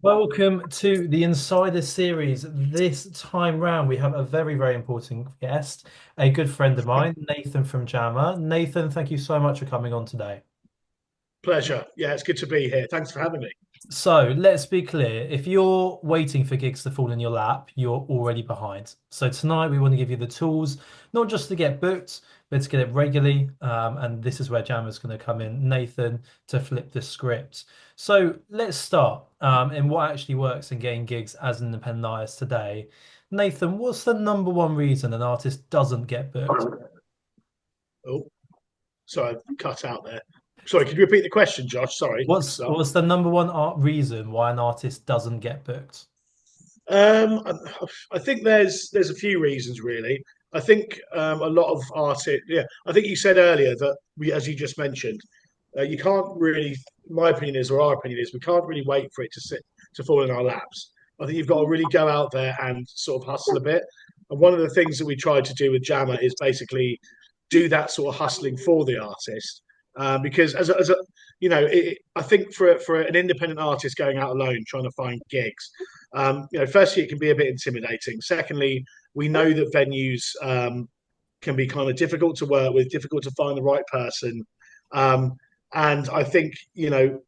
Welcome to the Insider Series. This time round, we have a very, very important guest, a good friend of mine, Nathan from Jamma. Nathan, thank you so much for coming on today. Pleasure. Yeah, it's good to be here. Thanks for having me. So let's be clear. If you're waiting for gigs to fall in your lap, you're already behind. So tonight we want to give you the tools, not just to get booked, but to get it regularly. And this is where Jammer's going to come in, Nathan, to flip the script. So let's start in what actually works in getting gigs as an independent artist today. Nathan, what's the number one reason an artist doesn't get booked? Oh, sorry, I cut out there. Sorry, could you repeat the question, Josh? Sorry. What's the number one art reason why an artist doesn't get booked? Um, I, I think there's a few reasons really. I think a lot of artists. Yeah, I think you said earlier that as you just mentioned, you can't really. My opinion is, or our opinion is, we can't really wait for it to fall in our laps. I think you've got to really go out there and sort of hustle a bit. And one of the things that we tried to do with Jammer is basically do that sort of hustling for the artist. Because as a I think for an independent artist going out alone trying to find gigs, firstly it can be a bit intimidating. Secondly, we know that venues can be kind of difficult to work with, difficult to find the right person, um, and I think you've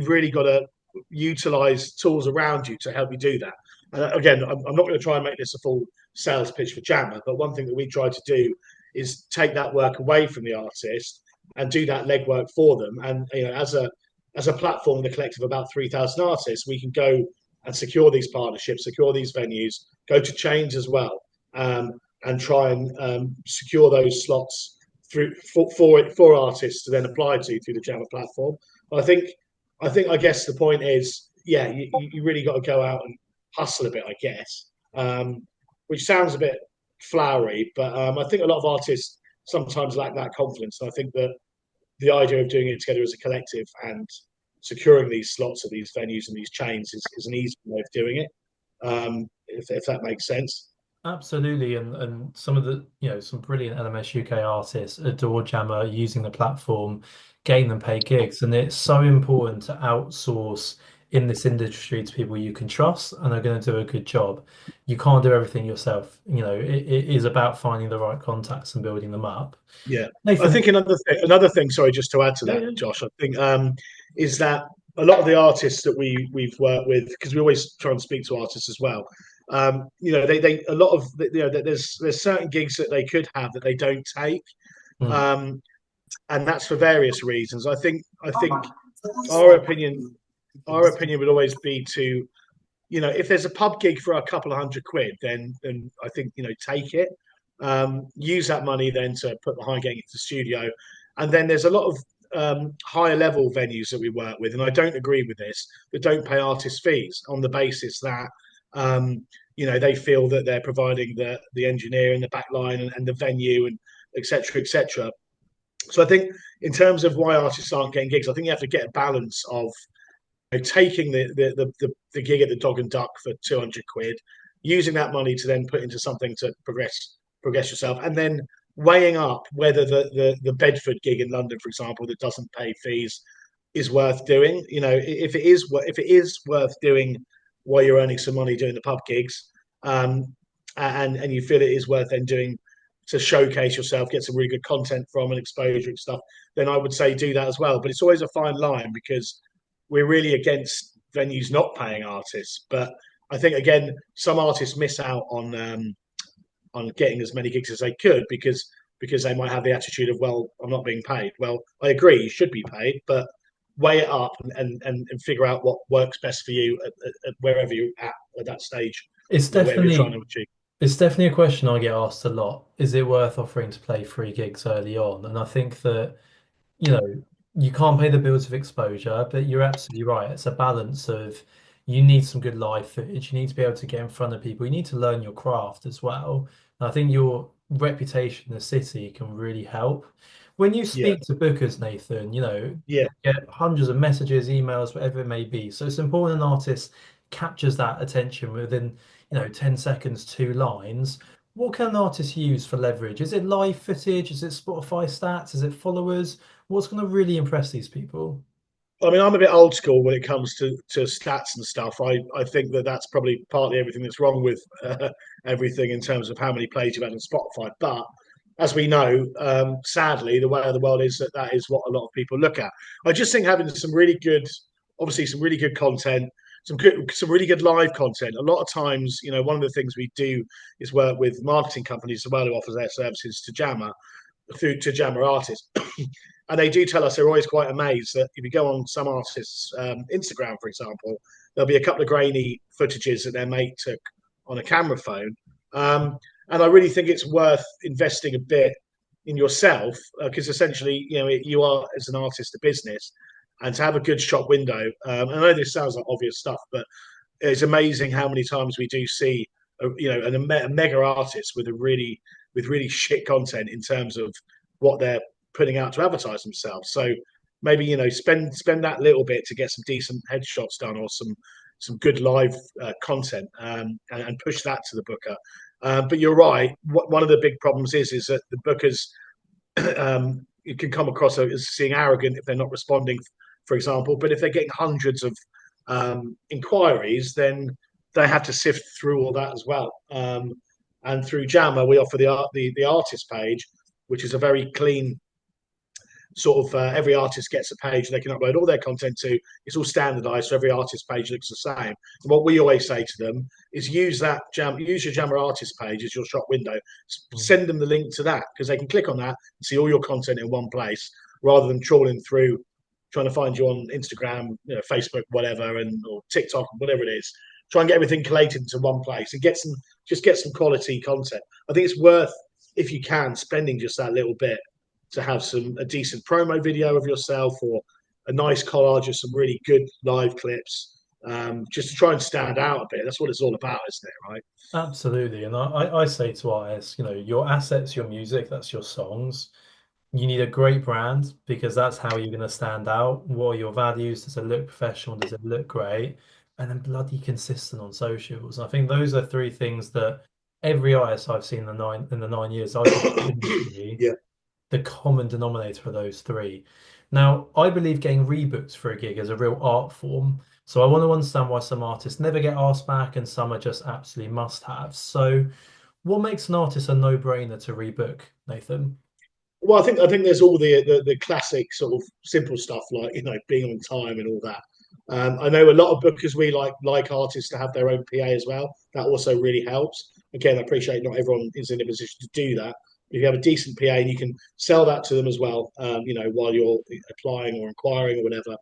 really got to utilize tools around you to help you do that. And again, I'm not going to try and make this a full sales pitch for Jammer, but one thing that we try to do is take that work away from the artist and do that legwork for them. And as a platform, the collective of about 3,000 artists, we can go and secure these partnerships, secure these venues, go to chains as well, and try and secure those slots for artists to then apply to through the Jammer platform. I guess the point is, yeah, you really got to go out and hustle a bit, I guess, which sounds a bit flowery, but I think a lot of artists sometimes lack that confidence. And I think that the idea of doing it together as a collective and securing these slots of these venues and these chains is an easy way of doing it, if that makes sense. Absolutely, and some of the some brilliant LMS UK artists adore Jammer using the platform, getting them paid gigs, and it's so important to outsource in this industry to people you can trust and are going to do a good job. You can't do everything yourself. It is about finding the right contacts and building them up. Yeah, I Nathan, think another thing. Sorry, just to add to yeah, that, yeah. Josh. I think is that a lot of the artists that we've worked with, because we always try and speak to artists as well. They a lot of there's certain gigs that they could have that they don't take, Mm. um, and that's for various reasons. I think our opinion our opinion would always be to if there's a pub gig for a couple of £100, then I think take it. Use that money then to put behind getting into the studio, and then there's a lot of higher level venues that we work with, and I don't agree with this, that don't pay artist fees on the basis that they feel that they're providing the engineer and the back line and the venue and etc. etc. So I think in terms of why artists aren't getting gigs, I think you have to get a balance of taking the gig at the Dog and Duck for £200, using that money to then put into something to progress yourself, and then weighing up whether the Bedford gig in London, for example, that doesn't pay fees, is worth doing. If it is worth doing while you're earning some money doing the pub gigs, and you feel it is worth then doing to showcase yourself, get some really good content from and exposure and stuff, then I would say do that as well. But it's always a fine line because we're really against venues not paying artists. But I think again, some artists miss out on getting as many gigs as they could because they might have the attitude of, well, I'm not being paid. Well, I agree, you should be paid, but weigh it up and figure out what works best for you at wherever you're at that stage, It's whatever you're trying definitely to achieve. It's definitely a question I get asked a lot. Is it worth offering to play free gigs early on? And I think that, you know, you can't pay the bills of exposure, but you're absolutely right. It's a balance of you need some good live footage. You need to be able to get in front of people. You need to learn your craft as well. And I think your reputation in the city can really help. When you Yeah, speak to bookers, Nathan, yeah, you get hundreds of messages, emails, whatever it may be. So it's important an artist captures that attention within, 10 seconds, two lines. What can an artist use for leverage? Is it live footage? Is it Spotify stats? Is it followers? What's going to really impress these people? I mean, I'm a bit old school when it comes to stats and stuff. I think that that's probably partly everything that's wrong with everything in terms of how many plays you've had on Spotify. But as we know, sadly, the way of the world is that that is what a lot of people look at. I just think having some really good, obviously, some really good content, some really good live content. A lot of times, one of the things we do is work with marketing companies as well who offers their services to Jamma through to Jamma artists. And they do tell us they're always quite amazed that if you go on some artists' Instagram, for example, there'll be a couple of grainy footages that their mate took on a camera phone. And I really think it's worth investing a bit in yourself because essentially, you are as an artist a business, and to have a good shop window. I know this sounds like obvious stuff, but it's amazing how many times we do see, a mega artist with really shit content in terms of what they're putting out to advertise themselves. So maybe spend that little bit to get some decent headshots done or some good live content, and push that to the booker. But you're right. One of the big problems is that the bookers it can come across as seeing arrogant if they're not responding, for example. But if they're getting hundreds of inquiries, then they have to sift through all that as well. And through Jamma, we offer the artist page, which is a very clean sort of every artist gets a page they can upload all their content to. It's all standardized, so every artist page looks the same. And what we always say to them is use your Jammer artist page as your shop window. Send them the link to that because they can click on that and see all your content in one place rather than trawling through trying to find you on Instagram, Facebook, whatever, or TikTok, whatever it is. Try and get everything collated into one place and get some quality content. I think it's worth, if you can, spending just that little bit to have a decent promo video of yourself or a nice collage of some really good live clips, just to try and stand out a bit. That's what it's all about, isn't it? Right? Absolutely. And I say to artists, your assets, your music, that's your songs. You need a great brand because that's how you're going to stand out. What are your values? Does it look professional? Does it look great? And then bloody consistent on socials. I think those are three things that every artist I've seen in the 9 years I've been in the industry, Yeah. the common denominator for those three. Now, I believe getting rebooked for a gig is a real art form. So I want to understand why some artists never get asked back and some are just absolutely must-haves. So what makes an artist a no-brainer to rebook, Nathan? Well, I think there's all the classic sort of simple stuff like being on time and all that. I know a lot of bookers we like artists to have their own PA as well. That also really helps. Again, I appreciate not everyone is in a position to do that. If you have a decent PA and you can sell that to them as well, while you're applying or inquiring or whatever.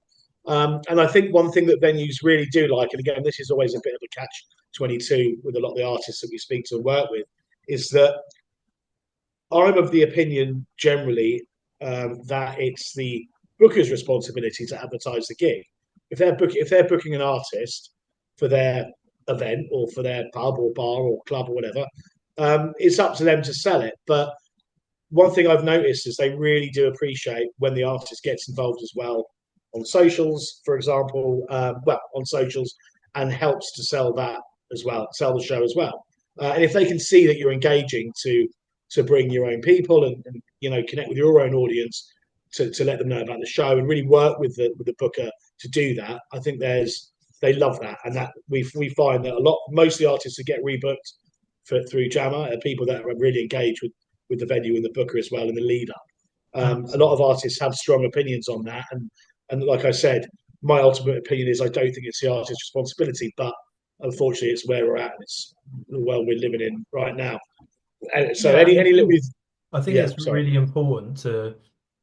And I think one thing that venues really do like, and again, this is always a bit of a catch-22 with a lot of the artists that we speak to and work with, is that I'm of the opinion generally that it's the booker's responsibility to advertise the gig. If they're booking an artist for their event or for their pub or bar or club or whatever, it's up to them to sell it. But one thing I've noticed is they really do appreciate when the artist gets involved as well on socials, for example, on socials, and helps to sell that as well, sell the show as well. And if they can see that you're engaging to bring your own people and connect with your own audience to let them know about the show and really work with the booker to do that, I think they love that, and that we find that most of the artists that get rebooked through Jamma are people that are really engaged with the venue and the booker as well in the lead up. A lot of Absolutely. artists have strong opinions on that, and like I said, my ultimate opinion is I don't think it's the artist's responsibility, but unfortunately, it's where we're at, and it's the world we're living in right now. And so Yeah, and any little, I think yeah, it's sorry, really important to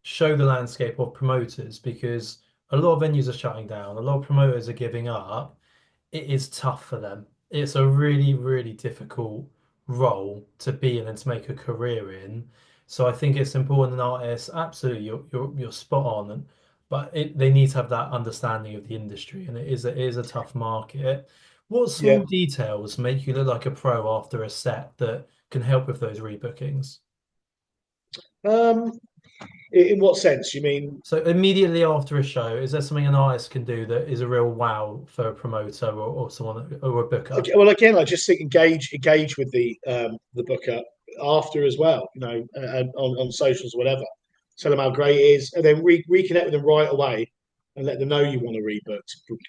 show the landscape of promoters because a lot of venues are shutting down, a lot of promoters are giving up. It is tough for them. It's a really, really difficult role to be in and to make a career in. So I think it's important an artist, absolutely, you're spot on, but they need to have that understanding of the industry, and it is a tough market. What yeah. small details make you look like a pro after a set that can help with those rebookings? Um, in what sense? You mean? So immediately after a show, is there something an artist can do that is a real wow for a promoter or someone or a booker? Okay, well, again, I just think engage with the booker after as well. And on socials, whatever. Tell them how great it is, and then reconnect with them right away. and let them know you want to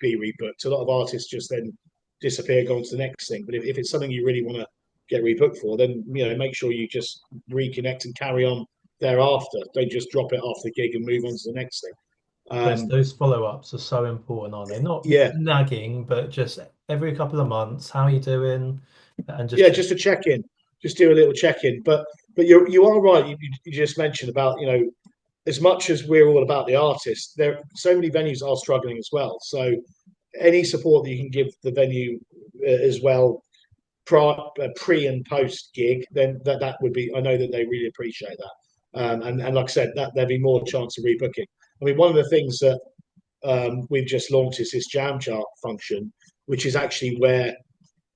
be rebooked. A lot of artists just then disappear, go on to the next thing. But if it's something you really want to get rebooked for, then make sure you just reconnect and carry on thereafter. Don't just drop it off the gig and move on to the next thing. Those follow-ups are so important, aren't they? Not Yeah, nagging, but just every couple of months, how are you doing? And just yeah, check. just a check in, just do a little check in. But you are right. You just mentioned about as much as we're all about the artist, there so many venues are struggling as well. So any support that you can give the venue as well, pre and post gig, then that would be. I know that they really appreciate that. And like I said, that there'd be more chance of rebooking. I mean, one of the things that we've just launched is this jam jar function, which is actually where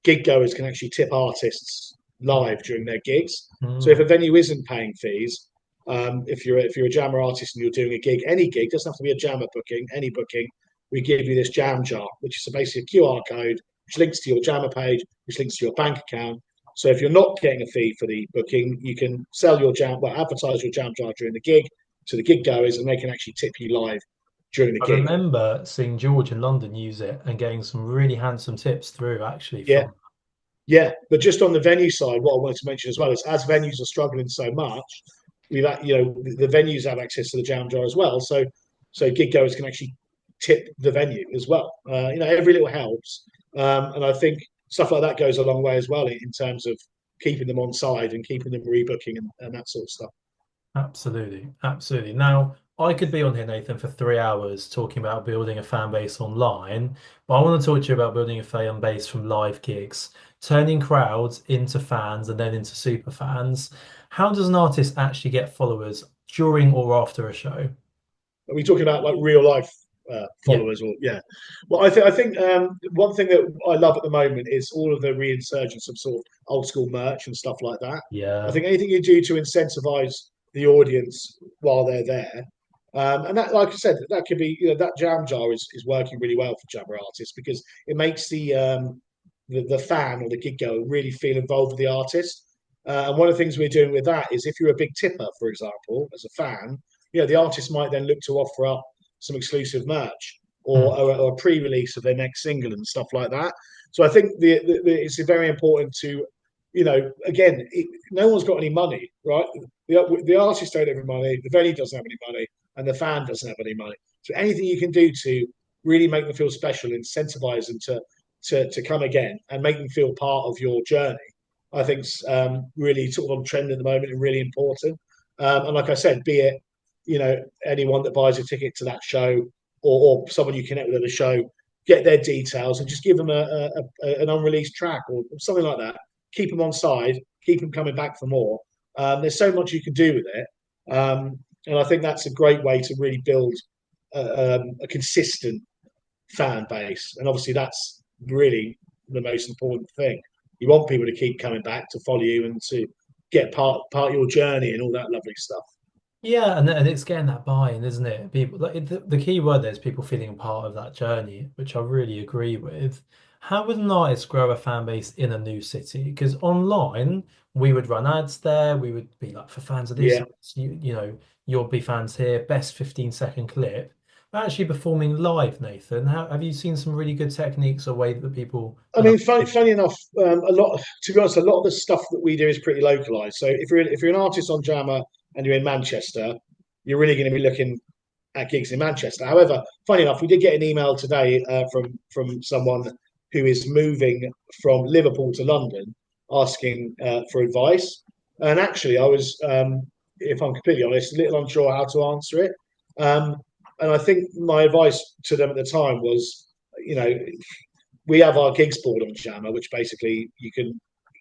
gig goers can actually tip artists live during their gigs. So if Mm. a venue isn't paying fees, if you're a jammer artist and you're doing a gig, any gig doesn't have to be a jammer booking, any booking, we give you this jam jar, which is basically a QR code which links to your jammer page, which links to your bank account. So if you're not getting a fee for the booking, you can sell your advertise your jam jar during the gig to the gig goers, and they can actually tip you live during the I gig. remember seeing George in London use it and getting some really handsome tips through actually Yeah, from. yeah, but just on the venue side, what I wanted to mention as well is as venues are struggling so much, we've the venues have access to the jam jar as well, so gig goers can actually tip the venue as well. Every little helps, and I think stuff like that goes a long way as well in terms of keeping them on side and keeping them rebooking and that sort of stuff. Absolutely, absolutely. Now, I could be on here, Nathan, for 3 hours talking about building a fan base online, but I want to talk to you about building a fan base from live gigs, turning crowds into fans and then into super fans. How does an artist actually get followers during or after a show? Are we talking about like real life Yeah, followers or yeah? Well, I think one thing that I love at the moment is all of the reinsurgence of sort of old school merch and stuff like that. I yeah. think anything you do to incentivize the audience while they're there, and that, like I said, that could be that jam jar is working really well for jammer artists because it makes the fan or the gig goer really feel involved with the artist. And one of the things we're doing with that is if you're a big tipper, for example, as a fan, the artist might then look to offer up some exclusive merch Mm. or a pre-release of their next single and stuff like that. So I think it's very important to, again, no one's got any money, right? The artist don't have any money, the venue doesn't have any money, and the fan doesn't have any money. So anything you can do to really make them feel special, incentivize them to come again and make them feel part of your journey, I think really sort of on trend at the moment and really important. And like I said, be it anyone that buys a ticket to that show or someone you connect with at a show, get their details and just give them an unreleased track or something like that. Keep them on side, keep them coming back for more. There's so much you can do with it, and I think that's a great way to really build a consistent fan base. And obviously, that's really the most important thing. You want people to keep coming back to follow you and to get part of your journey and all that lovely stuff. Yeah, and it's getting that buy-in, isn't it? People like the key word there is people feeling a part of that journey, which I really agree with. How would an artist grow a fan base in a new city? Because online we would run ads there, we would be like for fans of this, Yeah, you'll be fans here, best 15-second clip. But actually performing live, Nathan, have you seen some really good techniques or way that people I and mean, funny enough, a lot. To be honest, a lot of the stuff that we do is pretty localized. So if you're an artist on Jamma and you're in Manchester, you're really going to be looking at gigs in Manchester. However, funny enough, we did get an email today from someone who is moving from Liverpool to London, asking for advice. And actually, I was, if I'm completely honest, a little unsure how to answer it. Um, and I think my advice to them at the time was, you know, we have our gigs board on Jamma, which basically you can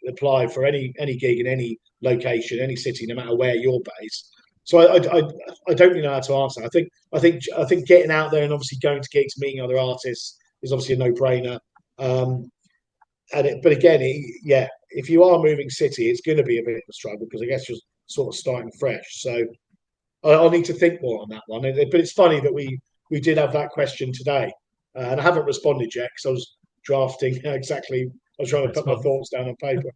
apply for any gig in any location, any city, no matter where you're based. So I don't really know how to answer. I think getting out there and obviously going to gigs, meeting other artists is obviously a no brainer. Um, but again, yeah, if you are moving city, it's going to be a bit of a struggle because I guess you're sort of starting fresh. So I'll need to think more on that one. But it's funny that we did have that question today, and I haven't responded yet because I was drafting exactly. I was trying to put my response? thoughts down on paper.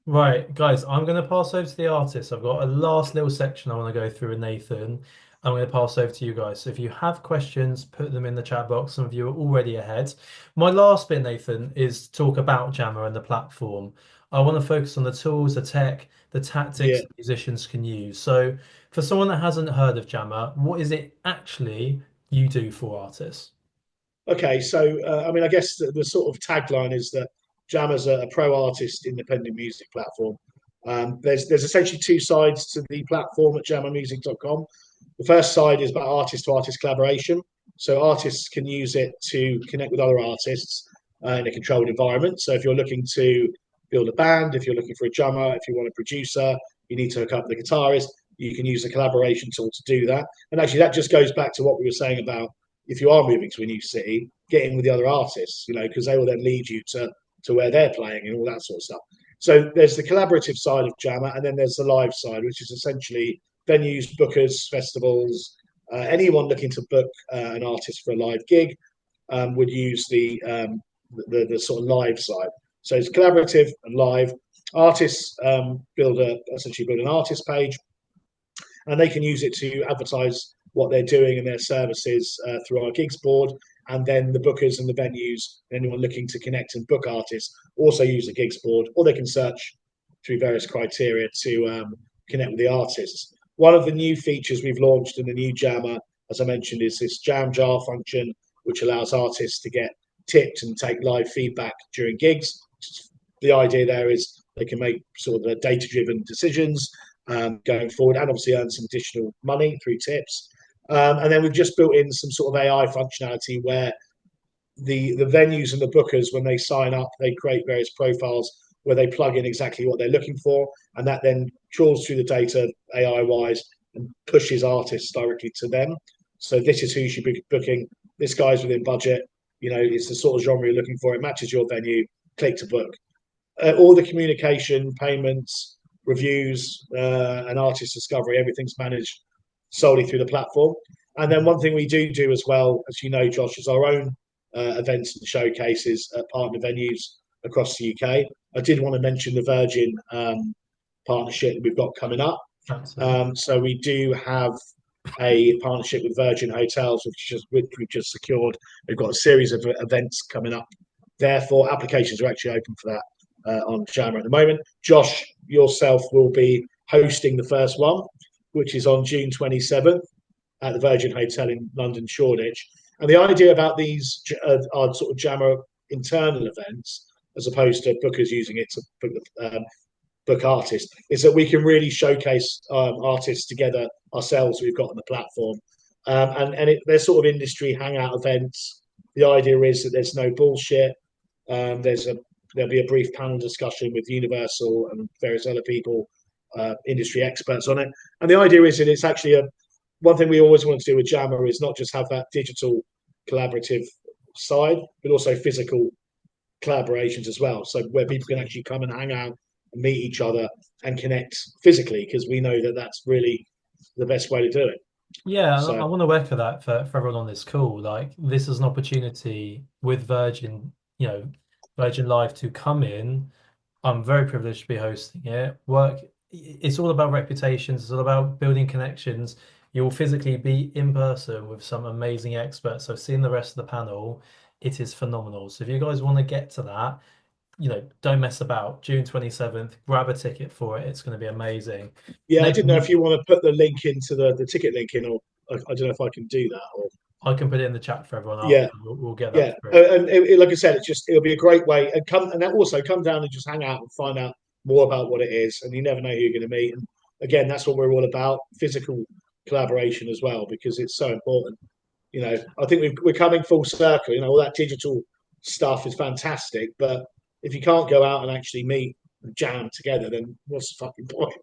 Right, guys, I'm going to pass over to the artist. I've got a last little section I want to go through with Nathan. I'm going to pass over to you guys. So if you have questions, put them in the chat box. Some of you are already ahead. My last bit, Nathan, is talk about Jammer and the platform. I want to focus on the tools, the tech, the Yeah. tactics musicians can use. So for someone that hasn't heard of Jammer, what is it actually you do for artists? Okay, so I mean, I guess the sort of tagline is that Jammer's a pro artist independent music platform. There's essentially two sides to the platform at jammermusic.com. The first side is about artist to artist collaboration. So artists can use it to connect with other artists in a controlled environment. So if you're looking to build a band, if you're looking for a drummer, if you want a producer, you need to hook up the guitarist, you can use the collaboration tool to do that. And actually, that just goes back to what we were saying about if you are moving to a new city, get in with the other artists, because they will then lead you to where they're playing and all that sort of stuff. So there's the collaborative side of Jammer, and then there's the live side, which is essentially venues, bookers, festivals, anyone looking to book an artist for a live gig would use the sort of live side. So it's collaborative and live. Artists essentially build an artist page, and they can use it to advertise what they're doing and their services through our gigs board. And then the bookers and the venues, anyone looking to connect and book artists, also use the gigs board, or they can search through various criteria to connect with the artists. One of the new features we've launched in the new Jammer, as I mentioned, is this Jam Jar function, which allows artists to get tipped and take live feedback during gigs. The idea there is they can make sort of data-driven decisions going forward, and obviously earn some additional money through tips. And then we've just built in some sort of AI functionality where the venues and the bookers, when they sign up, they create various profiles where they plug in exactly what they're looking for, and that then trawls through the data AI wise and pushes artists directly to them. So this is who you should be booking. This guy's within budget. It's the sort of genre you're looking for. It matches your venue. Click to book. All the communication, payments, reviews, and artist discovery, everything's managed solely through the platform. And then one thing we do as well, as you know, Josh, is our own events and showcases at partner venues across the UK. I did want to mention the Virgin partnership that we've got coming up. Absolutely. So we do have a partnership with Virgin Hotels, which we've just secured. We've got a series of events coming up. Therefore, applications are actually open for that on Jammer at the moment. Josh, yourself will be hosting the first one, which is on June 27th at the Virgin Hotel in London, Shoreditch. And the idea about these are sort of Jammer internal events, as opposed to bookers using it to book artists, is that we can really showcase artists together ourselves we've got on the platform. They're sort of industry hangout events. The idea is that there's no bullshit. There'll be a brief panel discussion with Universal and various other people, industry experts on it. And the idea is that it's actually one thing we always want to do with Jammer is not just have that digital collaborative side, but also physical collaborations as well. So where people can actually come and hang out and meet each other and connect physically, because we know that that's really the best way to do it. Yeah, and So I want to echo that for everyone on this call. Like, this is an opportunity with Virgin, Virgin Live to come in. I'm very privileged to be hosting it. It's all about reputations, it's all about building connections. You'll physically be in person with some amazing experts. So seeing the rest of the panel, it is phenomenal. So if you guys want to get to that, don't mess about. June 27th, grab a ticket for it. It's going to be amazing. yeah, I didn't know if Nathan, you want to put the link into the ticket link in, or I don't know if I can do that. Or I can put it in the chat for everyone after. yeah, We'll get that yeah, through. like I said, it'll be a great way, and that also come down and just hang out and find out more about what it is, and you never know who you're going to meet. And again, that's what we're all about: physical collaboration as well, because it's so important. I think we're coming full circle. All that digital stuff is fantastic, but if you can't go out and actually meet and jam together, then what's the fucking point?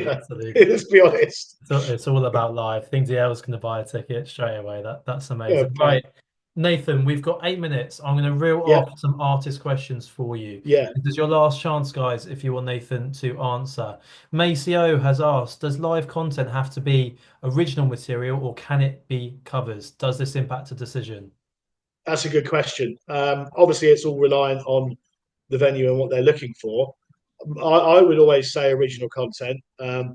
Absolutely. Let's be honest. So it's all about live. Things else going to buy a ticket straight away. That's Yeah, amazing. bang. Right, Nathan, we've got 8 minutes. I'm going to reel Yeah, off some artist questions for you. yeah. This is your last chance, guys, if you want Nathan to answer. Maceo has asked, does live content have to be original material or can it be covers? Does this impact a decision? That's a good question. Obviously, it's all reliant on the venue and what they're looking for. I would always say original content,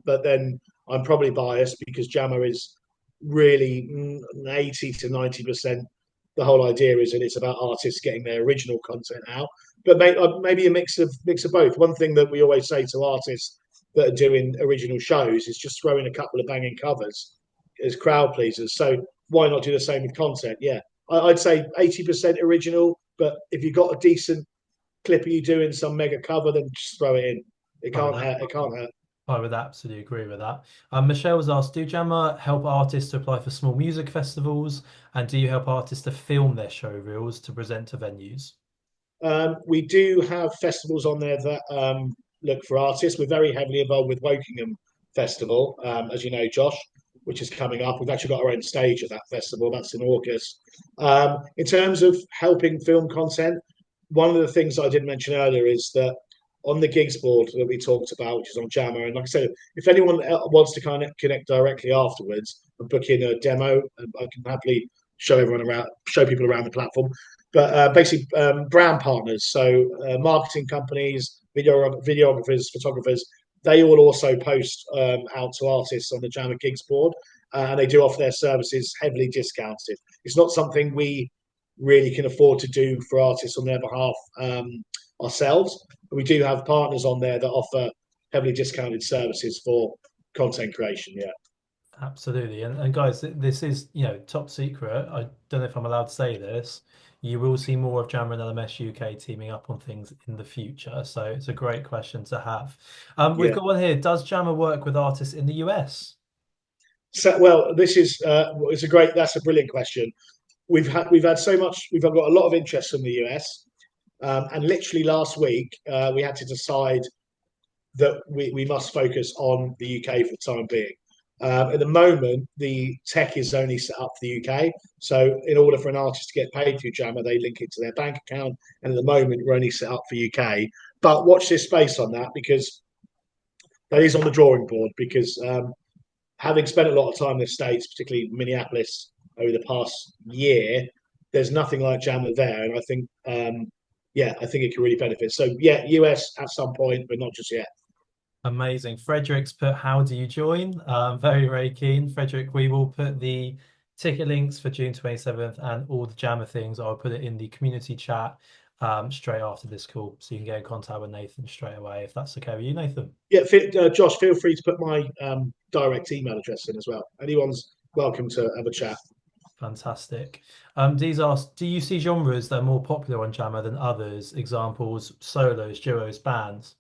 but then I'm probably biased because Jammer is really 80 to 90%. The whole idea is that it's about artists getting their original content out, but maybe a mix of both. One thing that we always say to artists that are doing original shows is just throw in a couple of banging covers as crowd pleasers. So why not do the same with content? Yeah, I'd say 80% original, but if you've got a decent clip of you doing some mega cover, then just throw it in. It I would, can't hurt. It can't hurt. I would absolutely agree with that. Michelle was asked, do Jamma help artists to apply for small music festivals? And do you help artists to film their show reels to present to venues? We do have festivals on there that look for artists. We're very heavily involved with Wokingham Festival, as you know, Josh, which is coming up. We've actually got our own stage at that festival. That's in August. In terms of helping film content, one of the things that I did mention earlier is that on the gigs board that we talked about, which is on Jamma, and like I said, if anyone wants to kind of connect directly afterwards and book in a demo, I can happily show people around the platform. But basically, brand partners, so marketing companies, videographers, photographers, they all also post out to artists on the Jamma Gigs board, and they do offer their services heavily discounted. It's not something we really can afford to do for artists on their behalf ourselves. But we do have partners on there that offer heavily discounted services for content creation. Yeah. Absolutely. And guys, this is, top secret. I don't know if I'm allowed to say this. You will see more of Jammer and LMS UK teaming up on things in the future. So it's a great question to have. We've Yeah. got one here. Does Jammer work with artists in the US? So, well, this is it's a great. That's a brilliant question. We've had so much. We've got a lot of interest from the US, and literally last week we had to decide that we must focus on the UK for the time being. At the moment, the tech is only set up for the UK. So, in order for an artist to get paid through Jammer, they link it to their bank account. And at the moment, we're only set up for UK. But watch this space on that because that is on the drawing board. Because having spent a lot of time in the States, particularly Minneapolis, over the past year, there's nothing like Jammer there. And I think, yeah, I think it can really benefit. So, yeah, US at some point, but not just yet. Amazing. Frederick's put, how do you join? Very, very keen. Frederick, we will put the ticket links for June 27th and all the Jammer things. I'll put it in the community chat straight after this call. So you can get in contact with Nathan straight away if that's okay with you, Nathan. Yeah, Josh, feel free to put my direct email address in as well. Anyone's welcome to have a chat. Fantastic. These ask, do you see genres that are more popular on Jammer than others? Examples, solos, duos, bands?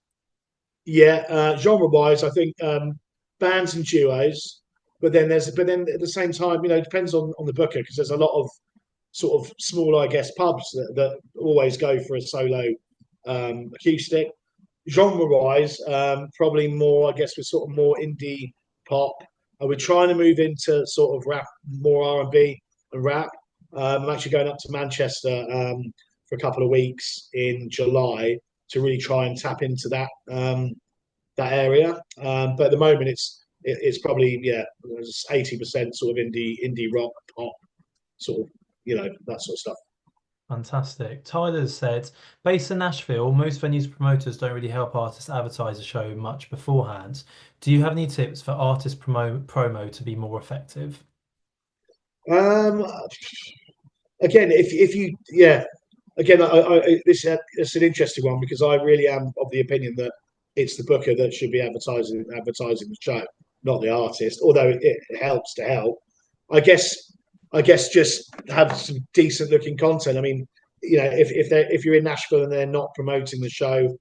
Yeah, genre-wise, I think bands and duos, but then at the same time, it depends on the booker because there's a lot of sort of small, I guess, pubs that always go for a solo acoustic. Genre-wise, probably more, I guess, we're sort of more indie pop. We're trying to move into sort of rap, more R&B and rap. I'm actually going up to Manchester for a couple of weeks in July to really try and tap into that area. But at the moment, it's probably 80% sort of indie rock pop sort of that sort of stuff. Fantastic. Tyler said, based in Nashville, most venues promoters don't really help artists advertise a show much beforehand. Do you have any tips for artist promo to be more effective? Um, Again, if you again, this it's an interesting one because I really am of the opinion that it's the booker that should be advertising the show, not the artist. Although it helps to help, I guess just have some decent looking content. I mean, if you're in Nashville and they're not promoting the show,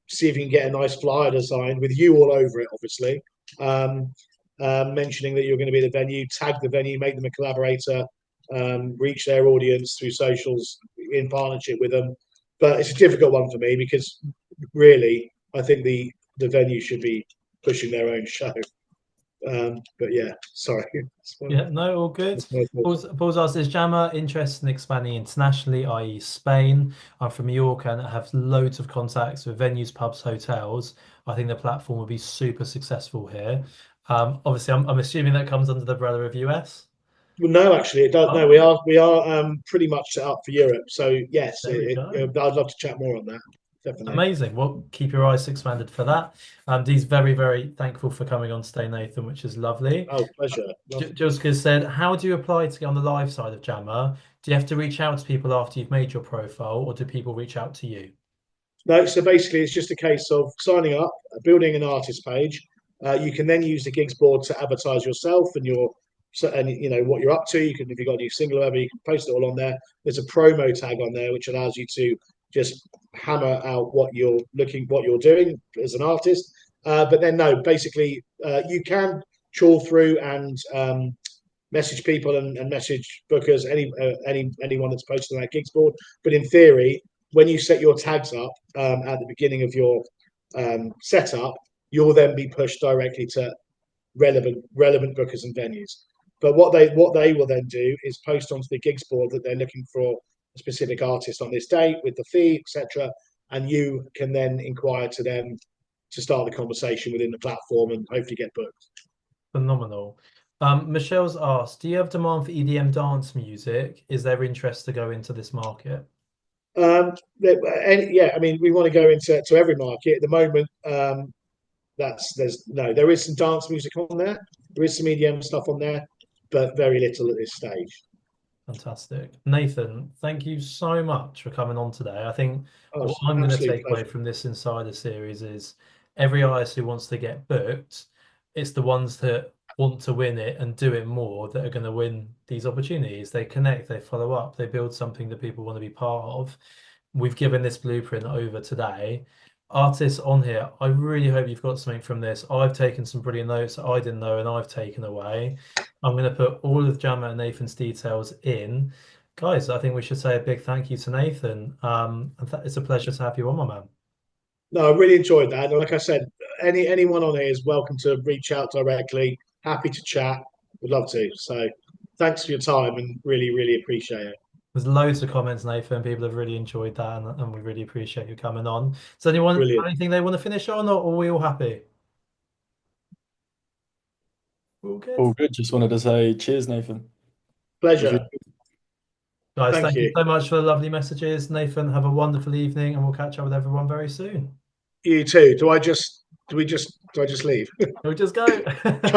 see if you can get a nice flyer designed with you all over it, obviously. Mentioning that you're going to be at the venue, tag the venue, make them a collaborator, reach their audience through socials in partnership with them. But it's a difficult one for me because really, I think the venue should be pushing their own show. But yeah, sorry. Yeah, no, all good. That's my thoughts. Paul's asked, is Jammer interested in expanding internationally, i.e. Spain? I'm from New York and have loads of contacts with venues, pubs, hotels. I think the platform will be super successful here. Obviously, I'm assuming that comes under the umbrella of US. Well, no, actually, it does. No, Oh, we are pretty much set up for Europe. So yes, there we go. I'd love to chat more on that. definitely. Amazing. Well, keep your eyes expanded for that. Dee's very, very thankful for coming on today, Nathan, which is lovely. Oh, pleasure. Jessica said, how do you apply to get on the live side of Jamma? Do you have to reach out to people after you've made your profile, or do people reach out to you? No, so basically, it's just a case of signing up, building an artist page. You can then use the gigs board to advertise yourself and your and you know what you're up to. You can, if you've got a new single or whatever, you can post it all on there. There's a promo tag on there which allows you to just hammer out what you're doing as an artist. But then no, basically, you can trawl through and message people and message bookers, anyone that's posted on that gigs board. But in theory, when you set your tags up at the beginning of your setup, you'll then be pushed directly to relevant bookers and venues. But what they will then do is post onto the gigs board that they're looking for a specific artist on this date with the fee, etc. And you can then inquire to them to start the conversation within the platform and hopefully get booked. Phenomenal. Michelle's asked, do you have demand for EDM dance music? Is there interest to go into this market? Yeah, I mean, we want to go into every market at the moment. There is some dance music on there. There is some EDM stuff on there, but very little at this stage. Fantastic. Nathan, thank you so much for coming on today. I think Oh, what it's I'm an going to absolute take away pleasure. from this Insider series is every artist who wants to get booked, it's the ones that want to win it and do it more that are going to win these opportunities. They connect, they follow up, they build something that people want to be part of. We've given this blueprint over today. Artists on here, I really hope you've got something from this. I've taken some brilliant notes that I didn't know and I've taken away. I'm going to put all of Jamma and Nathan's details in. Guys, I think we should say a big thank you to Nathan. It's a pleasure to have you on, my man. No, I really enjoyed that. And like I said, anyone on here is welcome to reach out directly. Happy to chat. Would love to. So thanks for your time and really appreciate it. There's loads of comments, Nathan. People have really enjoyed that, and we really appreciate you coming on. Does anyone have Brilliant. anything they want to finish on, or are we all happy? All good. All good. Just wanted to say cheers, Nathan. It was Pleasure. really good. Guys, Thank thank you you. so much for the lovely messages. Nathan, have a wonderful evening, and we'll catch up with everyone very soon. You too. Do I just leave? We'll just go.